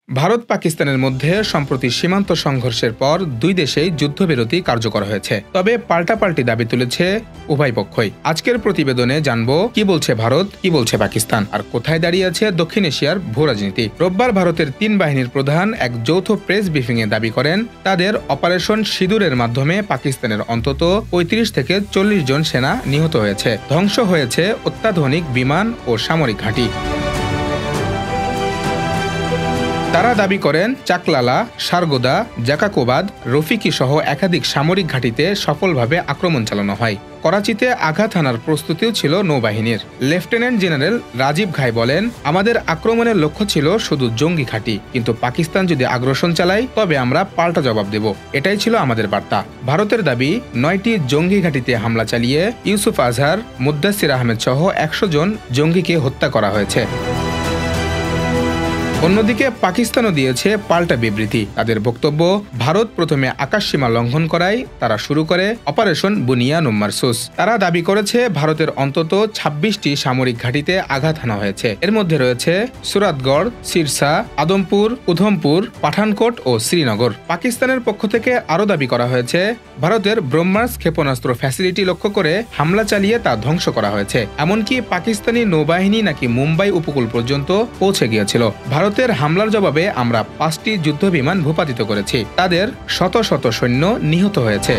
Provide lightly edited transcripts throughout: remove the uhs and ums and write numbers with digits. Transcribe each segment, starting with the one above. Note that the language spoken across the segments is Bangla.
ভারত পাকিস্তানের মধ্যে সম্প্রতি সীমান্ত সংঘর্ষের পর দুই দেশেই যুদ্ধবিরতি কার্যকর হয়েছে। তবে পাল্টাপাল্টি দাবি তুলেছে উভয় পক্ষই। আজকের প্রতিবেদনে জানব কি বলছে ভারত, কি বলছে পাকিস্তান, আর কোথায় দাঁড়িয়ে আছে দক্ষিণ এশিয়ার ভূরাজনীতি। রোববার ভারতের ৩ বাহিনীর প্রধান এক যৌথ প্রেস ব্রিফিংয়ে দাবি করেন, তাদের অপারেশন সিঁদুরের মাধ্যমে পাকিস্তানের অন্তত ৩৫ থেকে ৪০ জন সেনা নিহত হয়েছে। ধ্বংস হয়েছে অত্যাধুনিক বিমান ও সামরিক ঘাঁটি। তারা দাবি করেন, চাকলালা, সারগোদা, জাকাকোবাদ, রফিকি সহ একাধিক সামরিক ঘাঁটিতে সফলভাবে আক্রমণ চালানো হয়। করাচিতে আঘাত হানার প্রস্তুতিও ছিল নৌবাহিনীর। লেফটেন্যান্ট জেনারেল রাজীব ঘাই বলেন, আমাদের আক্রমণের লক্ষ্য ছিল শুধু জঙ্গি ঘাঁটি, কিন্তু পাকিস্তান যদি আগ্রাসন চালায় তবে আমরা পাল্টা জবাব দেব, এটাই ছিল আমাদের বার্তা। ভারতের দাবি, ৯টি জঙ্গি ঘাঁটিতে হামলা চালিয়ে ইউসুফ আজহার, মুদ্দাসির আহমেদ সহ ১০০ জন জঙ্গিকে হত্যা করা হয়েছে। অন্যদিকে পাকিস্তানও দিয়েছে পাল্টা বিবৃতি। তাদের বক্তব্য, ভারত প্রথমে আকাশসীমা লঙ্ঘন করায় তারা শুরু করে অপারেশন বুনিয়ান মারসুস। তারা দাবি করেছে ভারতের অন্তত ২৬টি সামরিক ঘাঁটিতে আঘাত হানা হয়েছে। এর মধ্যে রয়েছে সুরাতগড়, সিরসা, আদমপুর, উধমপুর, পাঠানকোট ও শ্রীনগর। পাকিস্তানের পক্ষ থেকে আরও দাবি করা হয়েছে, ভারতের ব্রহ্মাস ক্ষেপণাস্ত্র ফ্যাসিলিটি লক্ষ্য করে হামলা চালিয়ে তা ধ্বংস করা হয়েছে। এমনকি পাকিস্তানি নৌবাহিনী নাকি মুম্বাই উপকূল পর্যন্ত পৌঁছে গিয়েছিল। ভারতের হামলার জবাবে আমরা ৫টি যুদ্ধবিমান ভূপাতিত করেছি, তাদের শত শত সৈন্য নিহত হয়েছে।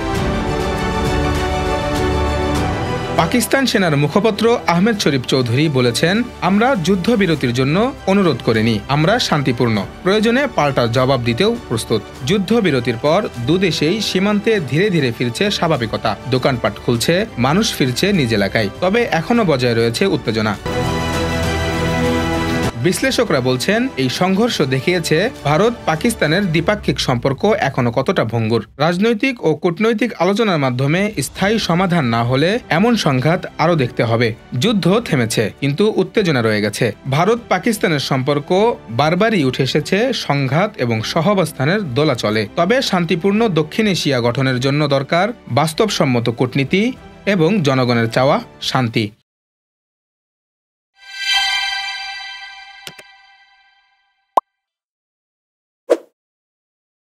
পাকিস্তান সেনার মুখপাত্র আহমেদ শরীফ চৌধুরী বলেছেন, আমরা যুদ্ধবিরতির জন্য অনুরোধ করিনি, আমরা শান্তিপূর্ণ, প্রয়োজনে পাল্টা জবাব দিতেও প্রস্তুত। যুদ্ধবিরতির পর দুদেশেই সীমান্তে ধীরে ধীরে ফিরছে স্বাভাবিকতা। দোকানপাট খুলছে, মানুষ ফিরছে নিজ এলাকায়, তবে এখনো বজায় রয়েছে উত্তেজনা। বিশ্লেষকরা বলছেন, এই সংঘর্ষ দেখিয়েছে ভারত পাকিস্তানের দ্বিপাক্ষিক সম্পর্ক এখনো কতটা ভঙ্গুর। রাজনৈতিক ও কূটনৈতিক আলোচনার মাধ্যমে স্থায়ী সমাধান না হলে এমন সংঘাত আরও দেখতে হবে। যুদ্ধ থেমেছে, কিন্তু উত্তেজনা রয়ে গেছে। ভারত পাকিস্তানের সম্পর্ক বারবারই উঠে এসেছে সংঘাত এবং সহাবস্থানের দোলাচলে। তবে শান্তিপূর্ণ দক্ষিণ এশিয়া গঠনের জন্য দরকার বাস্তবসম্মত কূটনীতি এবং জনগণের চাওয়া শান্তি।